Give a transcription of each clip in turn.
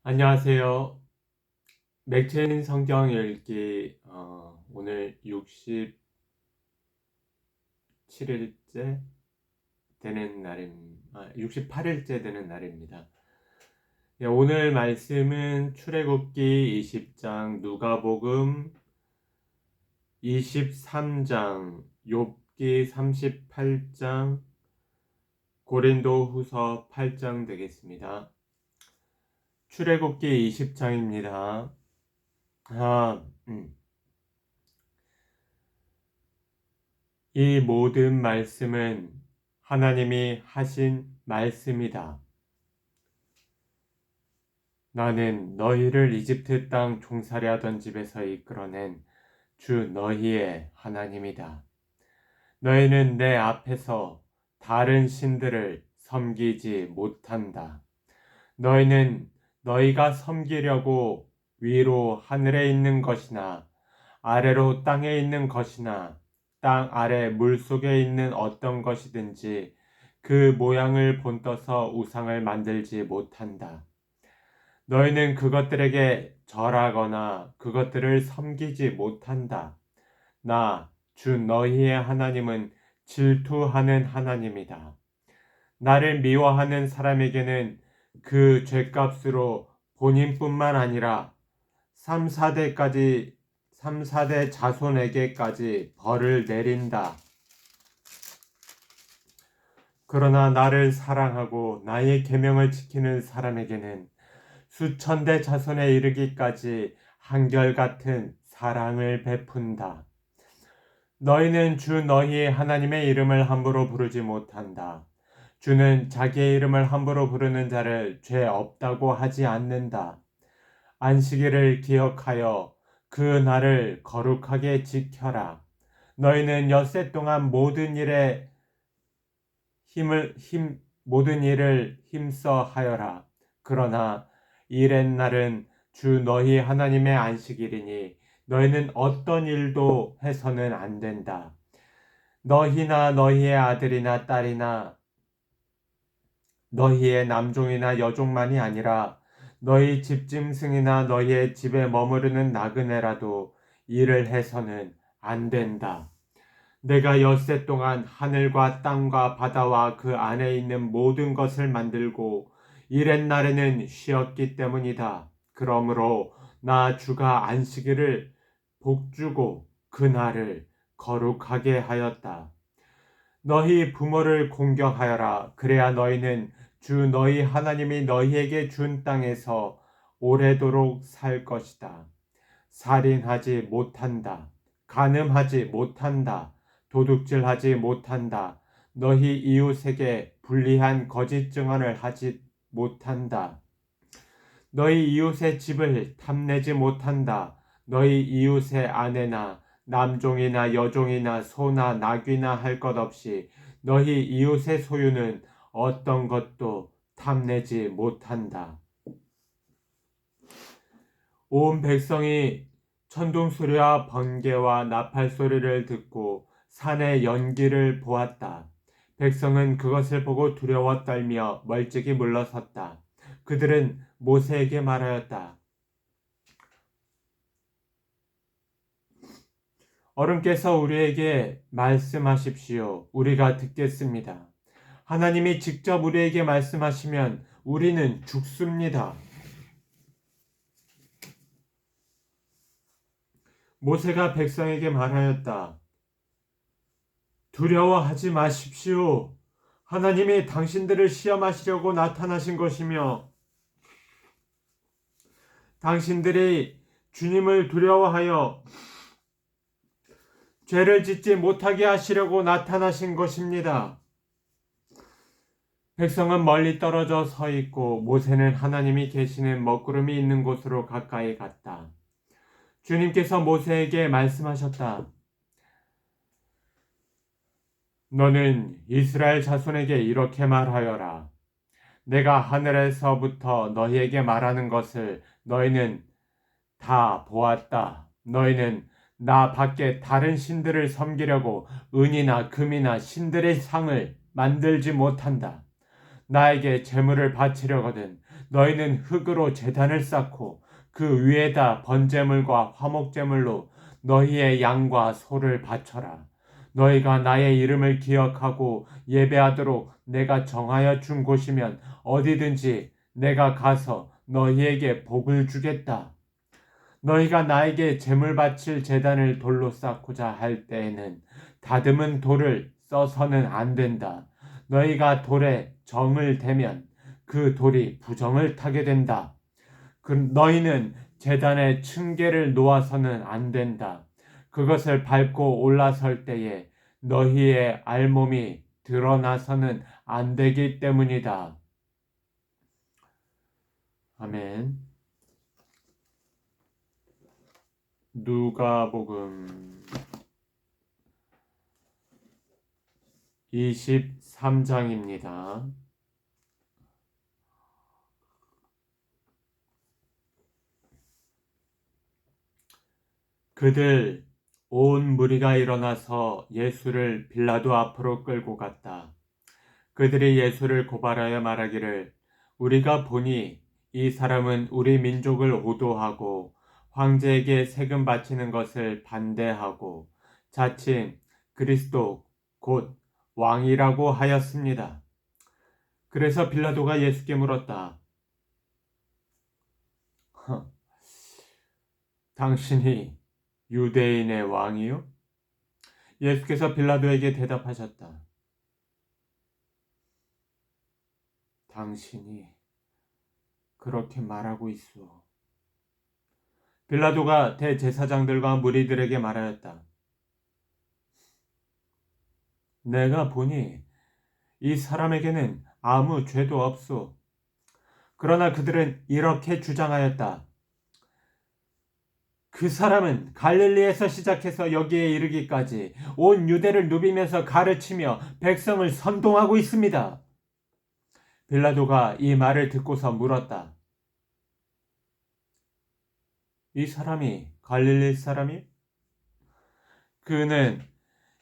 안녕하세요. 맥체인 성경 읽기 오늘 67일째 되는 68일째 되는 날입니다. 오늘 말씀은 출애굽기 20장, 누가복음 23장, 욥기 38장, 고린도후서 8장 되겠습니다. 출애굽기 20장입니다. 이 모든 말씀은 하나님이 하신 말씀이다. 나는 너희를 이집트 땅 종살이 하던 집에서 이끌어낸 주 너희의 하나님이다. 너희는 내 앞에서 다른 신들을 섬기지 못한다. 너희는 너희가 섬기려고 위로 하늘에 있는 것이나 아래로 땅에 있는 것이나 땅 아래 물속에 있는 어떤 것이든지 그 모양을 본떠서 우상을 만들지 못한다. 너희는 그것들에게 절하거나 그것들을 섬기지 못한다. 나, 주 너희의 하나님은 질투하는 하나님이다. 나를 미워하는 사람에게는 그 죄값으로 본인뿐만 아니라 3, 4대 자손에게까지 벌을 내린다. 그러나 나를 사랑하고 나의 계명을 지키는 사람에게는 수천 대 자손에 이르기까지 한결같은 사랑을 베푼다. 너희는 주 너희의 하나님의 이름을 함부로 부르지 못한다. 주는 자기의 이름을 함부로 부르는 자를 죄 없다고 하지 않는다. 안식일을 기억하여 그 날을 거룩하게 지켜라. 너희는 엿새 동안 모든 일을 힘써 하여라. 그러나 일의 날은 주 너희 하나님의 안식일이니 너희는 어떤 일도 해서는 안 된다. 너희나 너희의 아들이나 딸이나 너희의 남종이나 여종만이 아니라 너희 집짐승이나 너희의 집에 머무르는 나그네라도 일을 해서는 안 된다. 내가 엿새 동안 하늘과 땅과 바다와 그 안에 있는 모든 것을 만들고 이렛 날에는 쉬었기 때문이다. 그러므로 나 주가 안식일을 복주고 그 날을 거룩하게 하였다. 너희 부모를 공경하여라. 그래야 너희는 주 너희 하나님이 너희에게 준 땅에서 오래도록 살 것이다. 살인하지 못한다. 간음하지 못한다. 도둑질하지 못한다. 너희 이웃에게 불리한 거짓 증언을 하지 못한다. 너희 이웃의 집을 탐내지 못한다. 너희 이웃의 아내나 남종이나 여종이나 소나 나귀나 할 것 없이 너희 이웃의 소유는 어떤 것도 탐내지 못한다. 온 백성이 천둥소리와 번개와 나팔 소리를 듣고 산의 연기를 보았다. 백성은 그것을 보고 두려워 떨며 멀찍이 물러섰다. 그들은 모세에게 말하였다. 어른께서 우리에게 말씀하십시오. 우리가 듣겠습니다. 하나님이 직접 우리에게 말씀하시면 우리는 죽습니다. 모세가 백성에게 말하였다. 두려워하지 마십시오. 하나님이 당신들을 시험하시려고 나타나신 것이며 당신들이 주님을 두려워하여 죄를 짓지 못하게 하시려고 나타나신 것입니다. 백성은 멀리 떨어져 서 있고 모세는 하나님이 계시는 먹구름이 있는 곳으로 가까이 갔다. 주님께서 모세에게 말씀하셨다. 너는 이스라엘 자손에게 이렇게 말하여라. 내가 하늘에서부터 너희에게 말하는 것을 너희는 다 보았다. 너희는 나 밖에 다른 신들을 섬기려고 은이나 금이나 신들의 상을 만들지 못한다. 나에게 제물을 바치려거든 너희는 흙으로 제단을 쌓고 그 위에다 번제물과 화목제물로 너희의 양과 소를 바쳐라. 너희가 나의 이름을 기억하고 예배하도록 내가 정하여 준 곳이면 어디든지 내가 가서 너희에게 복을 주겠다. 너희가 나에게 제물 바칠 제단을 돌로 쌓고자 할 때에는 다듬은 돌을 써서는 안 된다. 너희가 돌에 정을 대면 그 돌이 부정을 타게 된다. 너희는 제단에 층계를 놓아서는 안 된다. 그것을 밟고 올라설 때에 너희의 알몸이 드러나서는 안 되기 때문이다. 아멘. 누가복음 23장입니다. 그들 온 무리가 일어나서 예수를 빌라도 앞으로 끌고 갔다. 그들이 예수를 고발하여 말하기를 우리가 보니 이 사람은 우리 민족을 오도하고 황제에게 세금 바치는 것을 반대하고 자칭 그리스도 곧 왕이라고 하였습니다. 그래서 빌라도가 예수께 물었다. 당신이 유대인의 왕이요? 예수께서 빌라도에게 대답하셨다. 당신이 그렇게 말하고 있소. 빌라도가 대제사장들과 무리들에게 말하였다. 내가 보니 이 사람에게는 아무 죄도 없소. 그러나 그들은 이렇게 주장하였다. 그 사람은 갈릴리에서 시작해서 여기에 이르기까지 온 유대를 누비면서 가르치며 백성을 선동하고 있습니다. 빌라도가 이 말을 듣고서 물었다. 이 사람이 갈릴리 사람이? 그는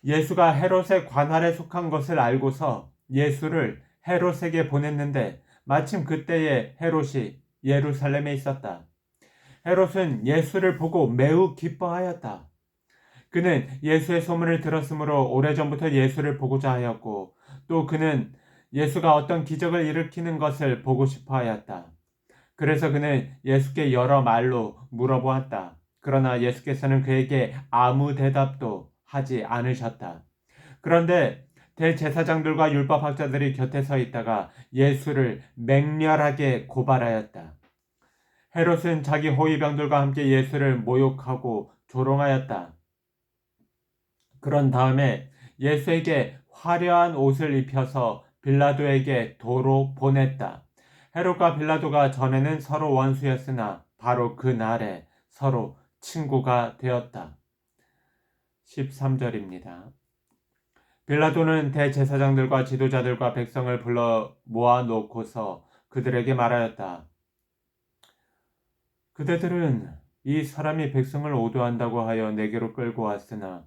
예수가 헤롯의 관할에 속한 것을 알고서 예수를 헤롯에게 보냈는데 마침 그때에 헤롯이 예루살렘에 있었다. 헤롯은 예수를 보고 매우 기뻐하였다. 그는 예수의 소문을 들었으므로 오래전부터 예수를 보고자 하였고 또 그는 예수가 어떤 기적을 일으키는 것을 보고 싶어 하였다. 그래서 그는 예수께 여러 말로 물어보았다. 그러나 예수께서는 그에게 아무 대답도 하지 않으셨다. 그런데 대제사장들과 율법학자들이 곁에 서 있다가 예수를 맹렬하게 고발하였다. 헤롯은 자기 호위병들과 함께 예수를 모욕하고 조롱하였다. 그런 다음에 예수에게 화려한 옷을 입혀서 빌라도에게 도로 보냈다. 헤롯과 빌라도가 전에는 서로 원수였으나 바로 그 날에 서로 친구가 되었다. 13절입니다. 빌라도는 대제사장들과 지도자들과 백성을 불러 모아놓고서 그들에게 말하였다. 그대들은 이 사람이 백성을 오도한다고 하여 내게로 끌고 왔으나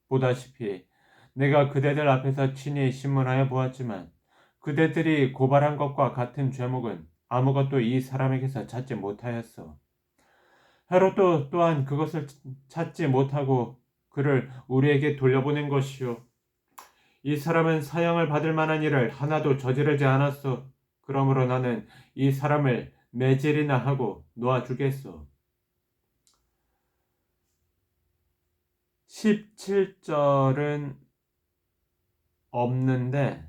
보다시피 내가 그대들 앞에서 친히 신문하여 보았지만 그대들이 고발한 것과 같은 죄목은 아무것도 이 사람에게서 찾지 못하였어. 헤롯도 또한 그것을 찾지 못하고 그를 우리에게 돌려보낸 것이요. 이 사람은 사형을 받을 만한 일을 하나도 저지르지 않았어. 그러므로 나는 이 사람을 매질이나 하고 놓아주겠소. 17절은 없는데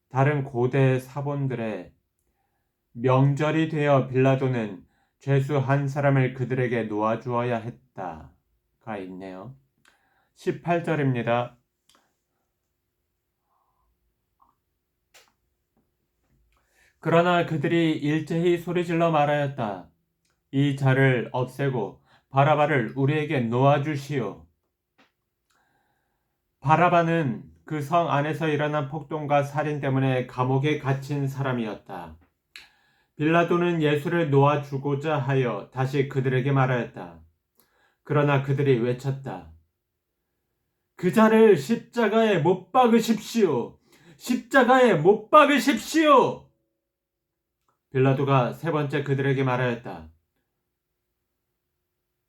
다른 고대 사본들의 명절이 되어 빌라도는 죄수 한 사람을 그들에게 놓아주어야 했다가 있네요. 18절입니다. 그러나 그들이 일제히 소리질러 말하였다. 이 자를 없애고 바라바를 우리에게 놓아주시오. 바라바는 그 성 안에서 일어난 폭동과 살인 때문에 감옥에 갇힌 사람이었다. 빌라도는 예수를 놓아주고자 하여 다시 그들에게 말하였다. 그러나 그들이 외쳤다. 그 자를 십자가에 못 박으십시오. 십자가에 못 박으십시오. 빌라도가 세 번째 그들에게 말하였다.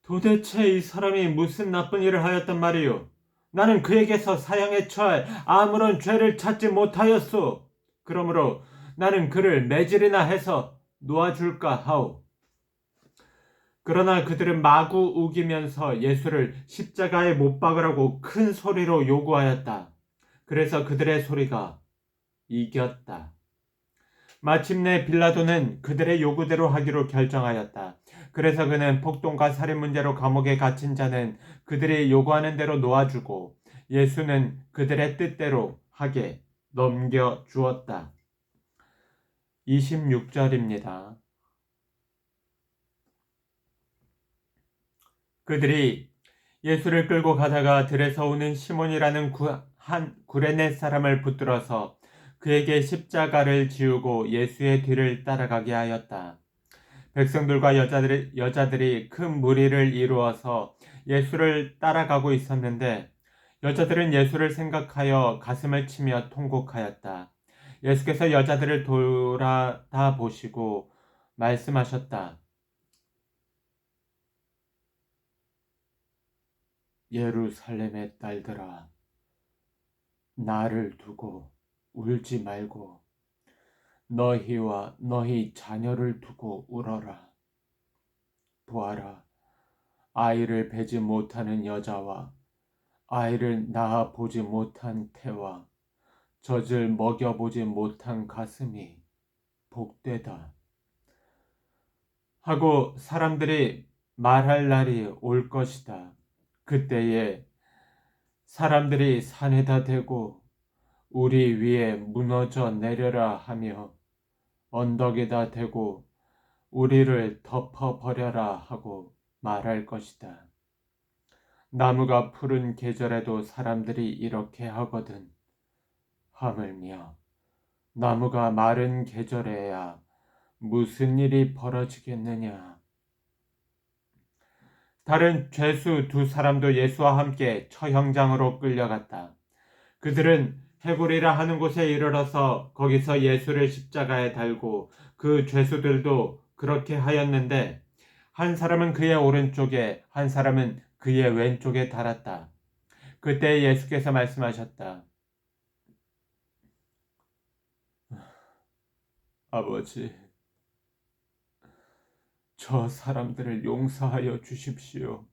도대체 이 사람이 무슨 나쁜 일을 하였단 말이오? 나는 그에게서 사형에 처할 아무런 죄를 찾지 못하였소. 그러므로 나는 그를 매질이나 해서 놓아줄까 하오. 그러나 그들은 마구 우기면서 예수를 십자가에 못 박으라고 큰 소리로 요구하였다. 그래서 그들의 소리가 이겼다. 마침내 빌라도는 그들의 요구대로 하기로 결정하였다. 그래서 그는 폭동과 살인 문제로 감옥에 갇힌 자는 그들이 요구하는 대로 놓아주고 예수는 그들의 뜻대로 하게 넘겨주었다. 26절입니다. 그들이 예수를 끌고 가다가 들에서 오는 시몬이라는 한 구레네 사람을 붙들어서 그에게 십자가를 지우고 예수의 뒤를 따라가게 하였다. 백성들과 여자들이 큰 무리를 이루어서 예수를 따라가고 있었는데 여자들은 예수를 생각하여 가슴을 치며 통곡하였다. 예수께서 여자들을 돌아다 보시고 말씀하셨다. 예루살렘의 딸들아, 나를 두고 울지 말고 너희와 너희 자녀를 두고 울어라. 보아라, 아이를 베지 못하는 여자와 아이를 낳아 보지 못한 태와 젖을 먹여보지 못한 가슴이 복되다. 하고 사람들이 말할 날이 올 것이다. 그때에 사람들이 산에다 대고 우리 위에 무너져 내려라 하며 언덕에다 대고 우리를 덮어버려라 하고 말할 것이다. 나무가 푸른 계절에도 사람들이 이렇게 하거든. 하물며 나무가 마른 계절에야 무슨 일이 벌어지겠느냐. 다른 죄수 두 사람도 예수와 함께 처형장으로 끌려갔다. 그들은 해골이라 하는 곳에 이르러서 거기서 예수를 십자가에 달고 그 죄수들도 그렇게 하였는데 한 사람은 그의 오른쪽에 한 사람은 그의 왼쪽에 달았다. 그때 예수께서 말씀하셨다. 아버지, 저 사람들을 용서하여 주십시오.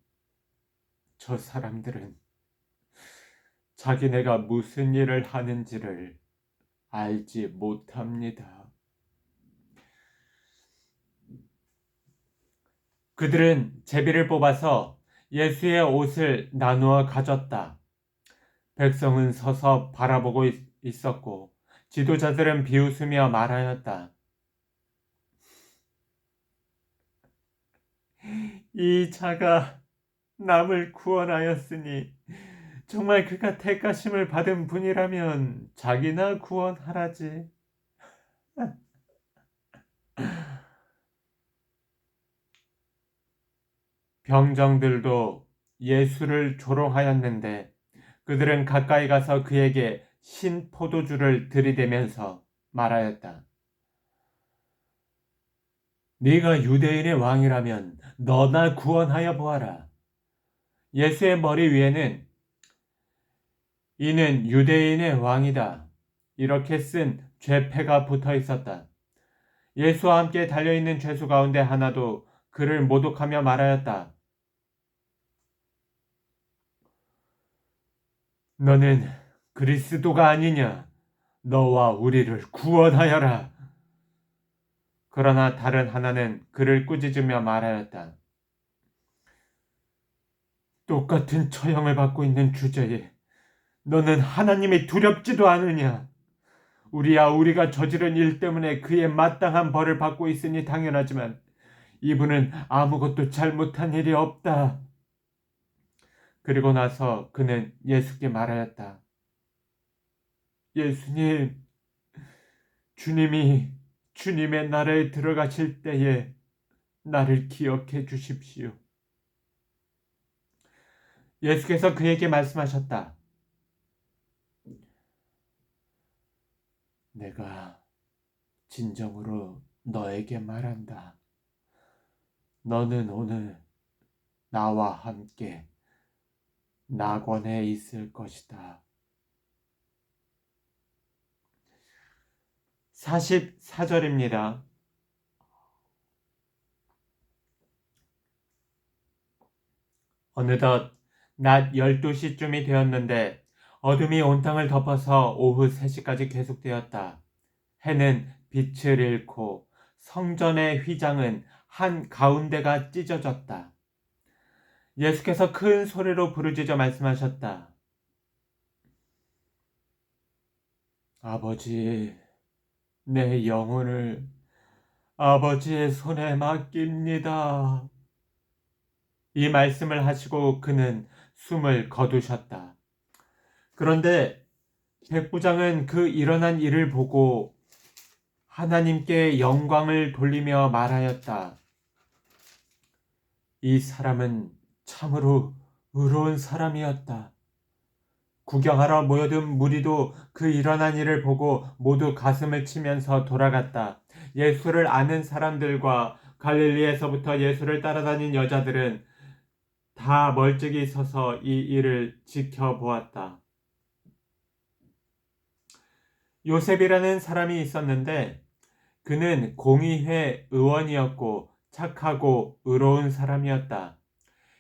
저 사람들은 자기네가 무슨 일을 하는지를 알지 못합니다. 그들은 제비를 뽑아서 예수의 옷을 나누어 가졌다. 백성은 서서 바라보고 있었고 지도자들은 비웃으며 말하였다. 이 자가 남을 구원하였으니 정말 그가 택하심을 받은 분이라면 자기나 구원하라지. 병정들도 예수를 조롱하였는데 그들은 가까이 가서 그에게 신 포도주를 들이대면서 말하였다. 네가 유대인의 왕이라면 너나 구원하여 보아라. 예수의 머리 위에는 이는 유대인의 왕이다. 이렇게 쓴 죄패가 붙어 있었다. 예수와 함께 달려있는 죄수 가운데 하나도 그를 모독하며 말하였다. 너는 그리스도가 아니냐? 너와 우리를 구원하여라. 그러나 다른 하나는 그를 꾸짖으며 말하였다. 똑같은 처형을 받고 있는 주제에 너는 하나님이 두렵지도 않으냐? 우리가 저지른 일 때문에 그의 마땅한 벌을 받고 있으니 당연하지만 이분은 아무것도 잘못한 일이 없다. 그리고 나서 그는 예수께 말하였다. 예수님, 주님이 주님의 나라에 들어가실 때에 나를 기억해 주십시오. 예수께서 그에게 말씀하셨다. 내가 진정으로 너에게 말한다. 너는 오늘 나와 함께 낙원에 있을 것이다. 44절입니다. 어느덧 낮 12시쯤이 되었는데 어둠이 온 땅을 덮어서 오후 3시까지 계속되었다. 해는 빛을 잃고 성전의 휘장은 한 가운데가 찢어졌다. 예수께서 큰 소리로 부르짖어 말씀하셨다. 아버지, 내 영혼을 아버지의 손에 맡깁니다. 이 말씀을 하시고 그는 숨을 거두셨다. 그런데 백부장은 그 일어난 일을 보고 하나님께 영광을 돌리며 말하였다. 이 사람은 참으로 의로운 사람이었다. 구경하러 모여든 무리도 그 일어난 일을 보고 모두 가슴을 치면서 돌아갔다. 예수를 아는 사람들과 갈릴리에서부터 예수를 따라다닌 여자들은 다 멀찍이 서서 이 일을 지켜보았다. 요셉이라는 사람이 있었는데 그는 공의회 의원이었고 착하고 의로운 사람이었다.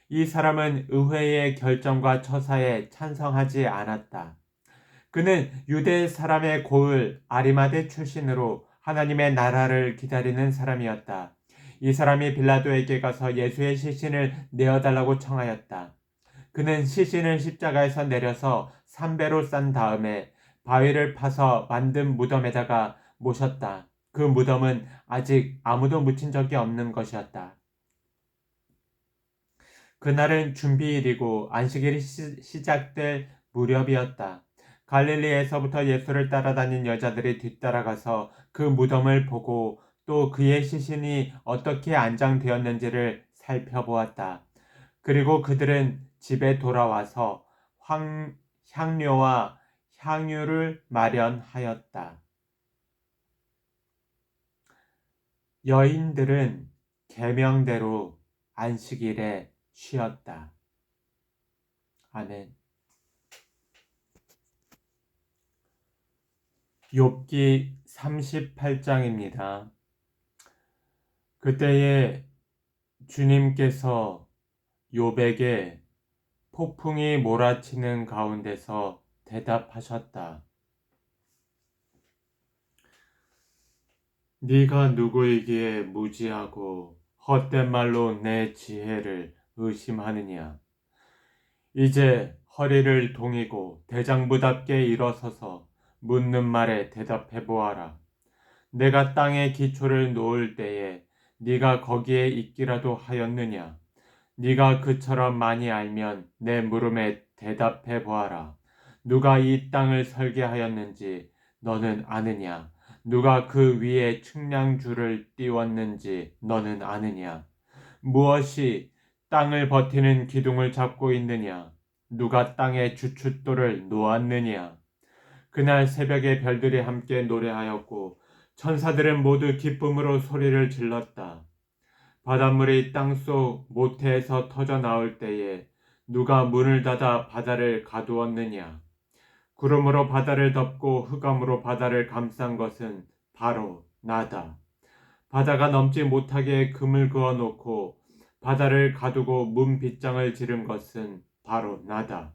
이 사람은 의회의 결정과 처사에 찬성하지 않았다. 그는 유대 사람의 고을 아리마대 출신으로 하나님의 나라를 기다리는 사람이었다. 이 사람이 빌라도에게 가서 예수의 시신을 내어달라고 청하였다. 그는 시신을 십자가에서 내려서 삼배로 싼 다음에 바위를 파서 만든 무덤에다가 모셨다. 그 무덤은 아직 아무도 묻힌 적이 없는 것이었다. 그날은 준비일이고 안식일이 시작될 무렵이었다. 갈릴리에서부터 예수를 따라다닌 여자들이 뒤따라가서 그 무덤을 보고 또 그의 시신이 어떻게 안장되었는지를 살펴보았다. 그리고 그들은 집에 돌아와서 향료와 향유를 마련하였다. 여인들은 계명대로 안식일에 쉬었다. 아멘. 욥기 38장입니다. 그때에 주님께서 욥에게 폭풍이 몰아치는 가운데서 대답하셨다. 네가 누구이기에 무지하고 헛된 말로 내 지혜를 의심하느냐. 이제 허리를 동이고 대장부답게 일어서서 묻는 말에 대답해 보아라. 내가 땅에 기초를 놓을 때에 네가 거기에 있기라도 하였느냐. 네가 그처럼 많이 알면 내 물음에 대답해 보아라. 누가 이 땅을 설계하였는지 너는 아느냐? 누가 그 위에 측량줄을 띄웠는지 너는 아느냐? 무엇이 땅을 버티는 기둥을 잡고 있느냐? 누가 땅의 주춧돌을 놓았느냐? 그날 새벽에 별들이 함께 노래하였고 천사들은 모두 기쁨으로 소리를 질렀다. 바닷물이 땅속 모태에서 터져 나올 때에 누가 문을 닫아 바다를 가두었느냐? 구름으로 바다를 덮고 흑암으로 바다를 감싼 것은 바로 나다. 바다가 넘지 못하게 금을 그어 놓고 바다를 가두고 문 빗장을 지른 것은 바로 나다.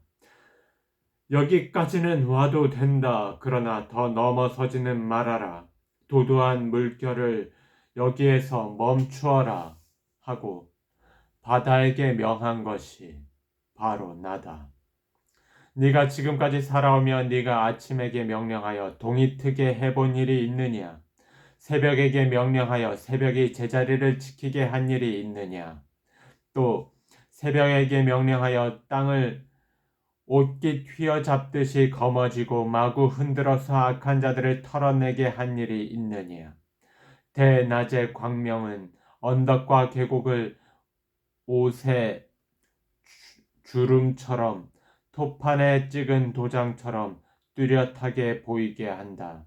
여기까지는 와도 된다. 그러나 더 넘어서지는 말아라. 도도한 물결을 여기에서 멈추어라 하고 바다에게 명한 것이 바로 나다. 네가 지금까지 살아오며 네가 아침에게 명령하여 동이 트게 해본 일이 있느냐? 새벽에게 명령하여 새벽이 제자리를 지키게 한 일이 있느냐? 또 새벽에게 명령하여 땅을 옷깃 휘어잡듯이 거머쥐고 마구 흔들어서 악한 자들을 털어내게 한 일이 있느냐? 대낮의 광명은 언덕과 계곡을 옷의 주름처럼 토판에 찍은 도장처럼 뚜렷하게 보이게 한다.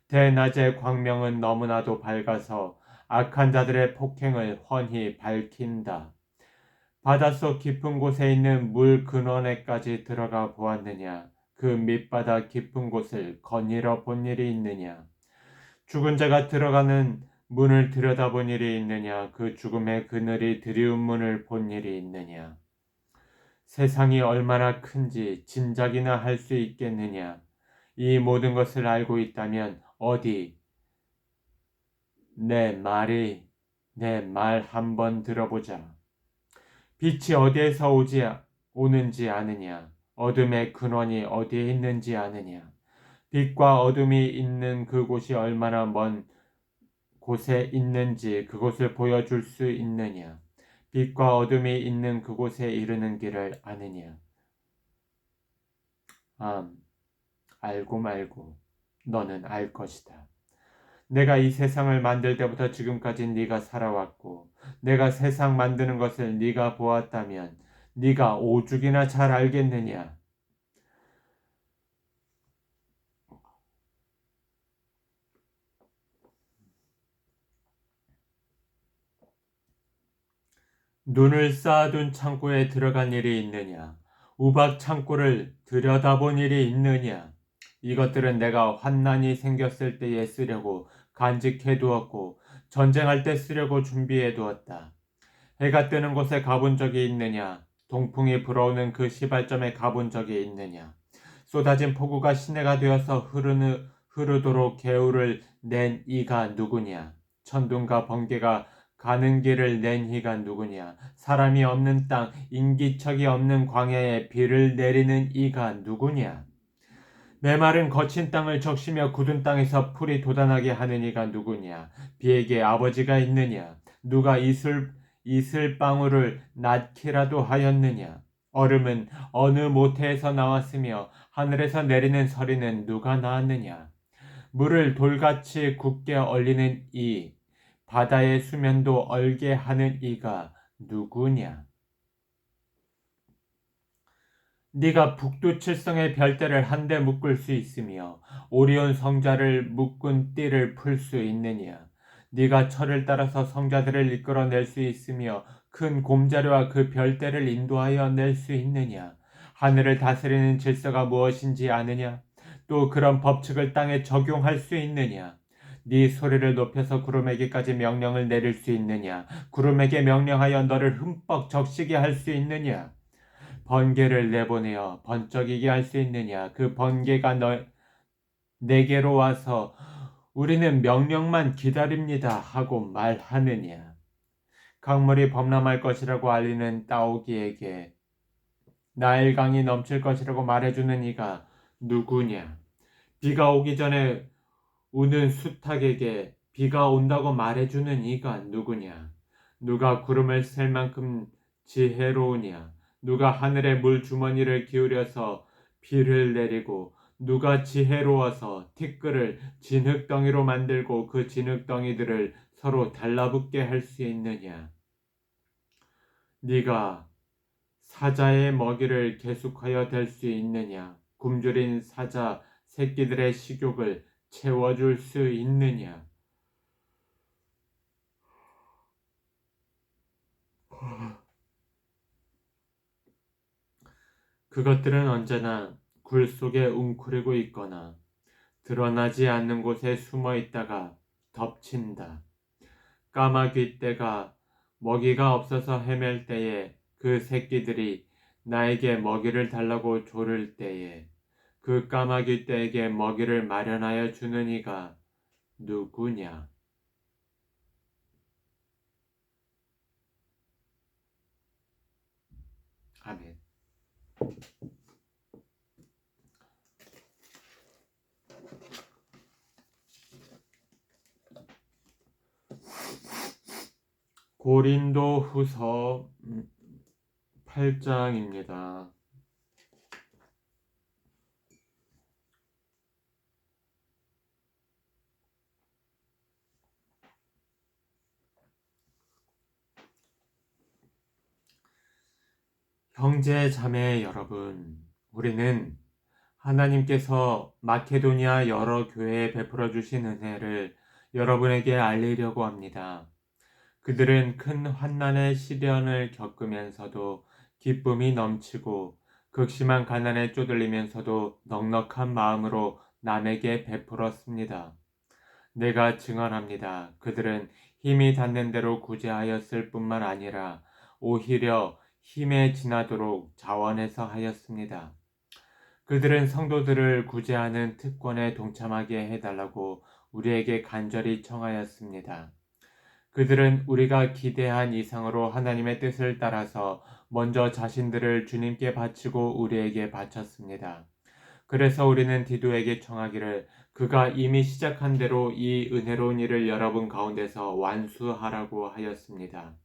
대낮의 광명은 너무나도 밝아서 악한 자들의 폭행을 훤히 밝힌다. 바닷속 깊은 곳에 있는 물 근원에까지 들어가 보았느냐? 그 밑바닥 깊은 곳을 거닐어 본 일이 있느냐? 죽은 자가 들어가는 문을 들여다본 일이 있느냐? 그 죽음의 그늘이 드리운 문을 본 일이 있느냐? 세상이 얼마나 큰지 짐작이나 할 수 있겠느냐? 이 모든 것을 알고 있다면 어디 내 말 한번 들어보자. 빛이 어디에서 오는지 아느냐? 어둠의 근원이 어디에 있는지 아느냐? 빛과 어둠이 있는 그곳이 얼마나 먼 곳에 있는지 그곳을 보여줄 수 있느냐? 빛과 어둠이 있는 그곳에 이르는 길을 아느냐? 알고 말고 너는 알 것이다. 내가 이 세상을 만들 때부터 지금까지 네가 살아왔고 내가 세상 만드는 것을 네가 보았다면 네가 오죽이나 잘 알겠느냐. 눈을 쌓아둔 창고에 들어간 일이 있느냐. 우박 창고를 들여다본 일이 있느냐. 이것들은 내가 환난이 생겼을 때에 쓰려고 간직해 두었고 전쟁할 때 쓰려고 준비해 두었다. 해가 뜨는 곳에 가본 적이 있느냐? 동풍이 불어오는 그 시발점에 가본 적이 있느냐? 쏟아진 폭우가 시내가 되어서 흐르도록 개울을 낸 이가 누구냐? 천둥과 번개가 가는 길을 낸 이가 누구냐? 사람이 없는 땅, 인기척이 없는 광야에 비를 내리는 이가 누구냐? 메마른 거친 땅을 적시며 굳은 땅에서 풀이 돋아나게 하는 이가 누구냐? 비에게 아버지가 있느냐? 누가 이슬방울을 낳기라도 하였느냐? 얼음은 어느 모태에서 나왔으며 하늘에서 내리는 서리는 누가 낳았느냐? 물을 돌같이 굳게 얼리는 이, 바다의 수면도 얼게 하는 이가 누구냐? 네가 북두칠성의 별대를 한데 묶을 수 있으며 오리온 성자를 묶은 띠를 풀 수 있느냐? 네가 철을 따라서 성자들을 이끌어낼 수 있으며 큰 곰자리와 그 별대를 인도하여 낼 수 있느냐? 하늘을 다스리는 질서가 무엇인지 아느냐? 또 그런 법칙을 땅에 적용할 수 있느냐? 네 소리를 높여서 구름에게까지 명령을 내릴 수 있느냐? 구름에게 명령하여 너를 흠뻑 적시게 할 수 있느냐? 번개를 내보내어 번쩍이게 할 수 있느냐? 그 번개가 내게로 와서 우리는 명령만 기다립니다 하고 말하느냐? 강물이 범람할 것이라고 알리는 따오기에게 나일강이 넘칠 것이라고 말해주는 이가 누구냐? 비가 오기 전에 우는 수탉에게 비가 온다고 말해주는 이가 누구냐? 누가 구름을 셀 만큼 지혜로우냐? 누가 하늘의 물 주머니를 기울여서 비를 내리고 누가 지혜로워서 티끌을 진흙덩이로 만들고 그 진흙덩이들을 서로 달라붙게 할 수 있느냐? 네가 사자의 먹이를 계속하여 될 수 있느냐? 굶주린 사자 새끼들의 식욕을 채워줄 수 있느냐? 그것들은 언제나 굴 속에 웅크리고 있거나 드러나지 않는 곳에 숨어 있다가 덮친다. 까마귀 떼가 먹이가 없어서 헤맬 때에 그 새끼들이 나에게 먹이를 달라고 조를 때에 그 까마귀 떼에게 먹이를 마련하여 주는 이가 누구냐? 아멘. 고린도 후서 8장입니다. 형제 자매 여러분, 우리는 하나님께서 마케도니아 여러 교회에 베풀어 주신 은혜를 여러분에게 알리려고 합니다. 그들은 큰 환난의 시련을 겪으면서도 기쁨이 넘치고 극심한 가난에 쪼들리면서도 넉넉한 마음으로 남에게 베풀었습니다. 내가 증언합니다. 그들은 힘이 닿는 대로 구제하였을 뿐만 아니라 오히려 힘에 지나도록 자원해서 하였습니다. 그들은 성도들을 구제하는 특권에 동참하게 해달라고 우리에게 간절히 청하였습니다. 그들은 우리가 기대한 이상으로 하나님의 뜻을 따라서 먼저 자신들을 주님께 바치고 우리에게 바쳤습니다. 그래서 우리는 디도에게 청하기를 그가 이미 시작한 대로 이 은혜로운 일을 여러분 가운데서 완수하라고 하였습니다.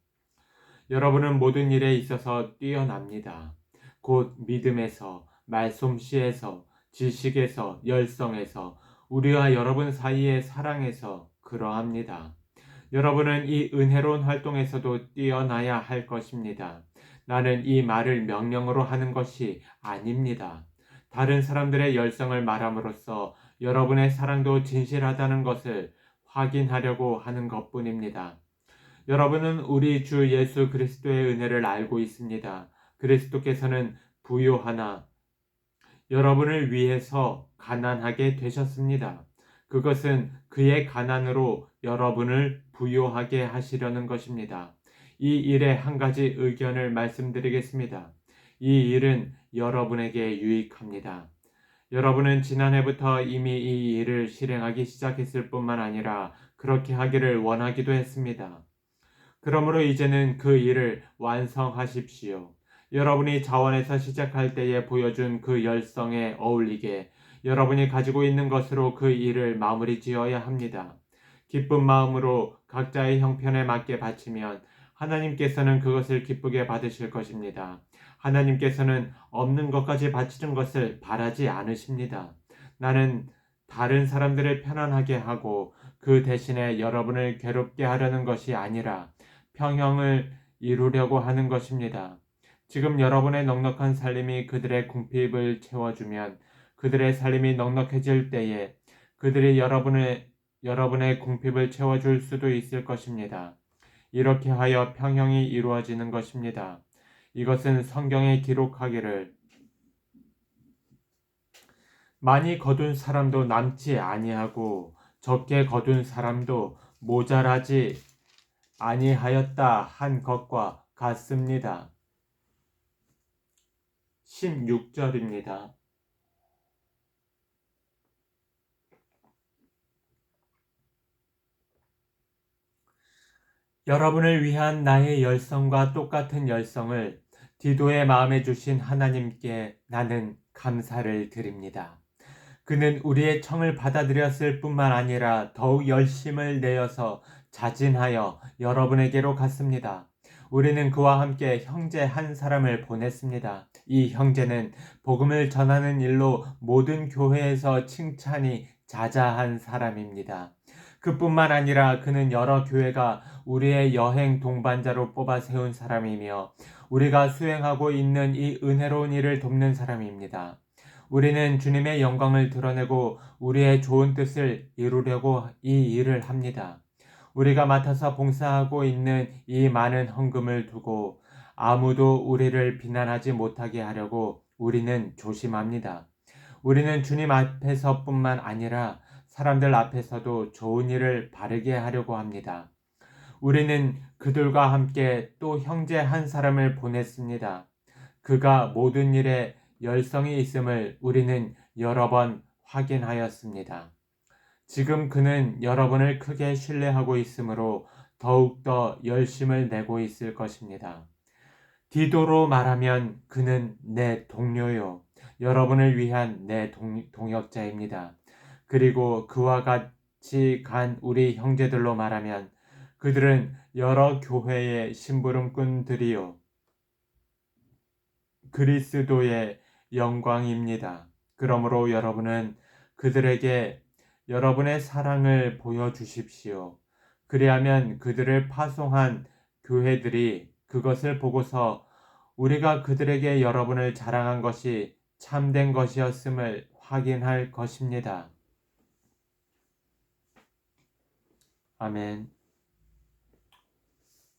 여러분은 모든 일에 있어서 뛰어납니다. 곧 믿음에서, 말솜씨에서, 지식에서, 열성에서, 우리와 여러분 사이의 사랑에서 그러합니다. 여러분은 이 은혜로운 활동에서도 뛰어나야 할 것입니다. 나는 이 말을 명령으로 하는 것이 아닙니다. 다른 사람들의 열성을 말함으로써 여러분의 사랑도 진실하다는 것을 확인하려고 하는 것뿐입니다. 여러분은 우리 주 예수 그리스도의 은혜를 알고 있습니다. 그리스도께서는 부요하나 여러분을 위해서 가난하게 되셨습니다. 그것은 그의 가난으로 여러분을 부요하게 하시려는 것입니다. 이 일에 한 가지 의견을 말씀드리겠습니다. 이 일은 여러분에게 유익합니다. 여러분은 지난해부터 이미 이 일을 실행하기 시작했을 뿐만 아니라 그렇게 하기를 원하기도 했습니다. 그러므로 이제는 그 일을 완성하십시오. 여러분이 자원에서 시작할 때에 보여준 그 열성에 어울리게 여러분이 가지고 있는 것으로 그 일을 마무리 지어야 합니다. 기쁜 마음으로 각자의 형편에 맞게 바치면 하나님께서는 그것을 기쁘게 받으실 것입니다. 하나님께서는 없는 것까지 바치는 것을 바라지 않으십니다. 나는 다른 사람들을 편안하게 하고 그 대신에 여러분을 괴롭게 하려는 것이 아니라 평형을 이루려고 하는 것입니다. 지금 여러분의 넉넉한 살림이 그들의 궁핍을 채워주면 그들의 살림이 넉넉해질 때에 그들이 여러분의 궁핍을 채워줄 수도 있을 것입니다. 이렇게 하여 평형이 이루어지는 것입니다. 이것은 성경에 기록하기를 많이 거둔 사람도 남지 아니하고 적게 거둔 사람도 모자라지 아니하였다 한 것과 같습니다. 16절입니다. 여러분을 위한 나의 열성과 똑같은 열성을 디도의 마음에 주신 하나님께 나는 감사를 드립니다. 그는 우리의 청을 받아들였을 뿐만 아니라 더욱 열심을 내어서 자진하여 여러분에게로 갔습니다. 우리는 그와 함께 형제 한 사람을 보냈습니다. 이 형제는 복음을 전하는 일로 모든 교회에서 칭찬이 자자한 사람입니다. 그뿐만 아니라 그는 여러 교회가 우리의 여행 동반자로 뽑아 세운 사람이며 우리가 수행하고 있는 이 은혜로운 일을 돕는 사람입니다. 우리는 주님의 영광을 드러내고 우리의 좋은 뜻을 이루려고 이 일을 합니다. 우리가 맡아서 봉사하고 있는 이 많은 헌금을 두고 아무도 우리를 비난하지 못하게 하려고 우리는 조심합니다. 우리는 주님 앞에서뿐만 아니라 사람들 앞에서도 좋은 일을 바르게 하려고 합니다. 우리는 그들과 함께 또 형제 한 사람을 보냈습니다. 그가 모든 일에 열성이 있음을 우리는 여러 번 확인하였습니다. 지금 그는 여러분을 크게 신뢰하고 있으므로 더욱더 열심을 내고 있을 것입니다. 디도로 말하면 그는 내 동료요. 여러분을 위한 내 동역자입니다. 그리고 그와 같이 간 우리 형제들로 말하면 그들은 여러 교회의 심부름꾼들이요. 그리스도의 영광입니다. 그러므로 여러분은 그들에게 여러분의 사랑을 보여주십시오. 그리하면 그들을 파송한 교회들이 그것을 보고서 우리가 그들에게 여러분을 자랑한 것이 참된 것이었음을 확인할 것입니다. 아멘.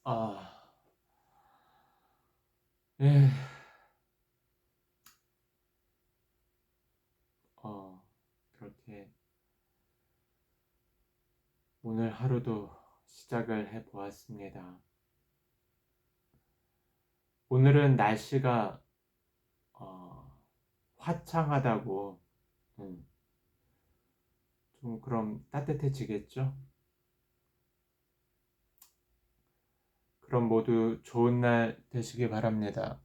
아, 예, 그렇게 오늘 하루도 시작을 해 보았습니다. 오늘은 날씨가 어, 화창하다고 음, 좀 그럼 따뜻해지겠죠? 그럼 모두 좋은 날 되시기 바랍니다.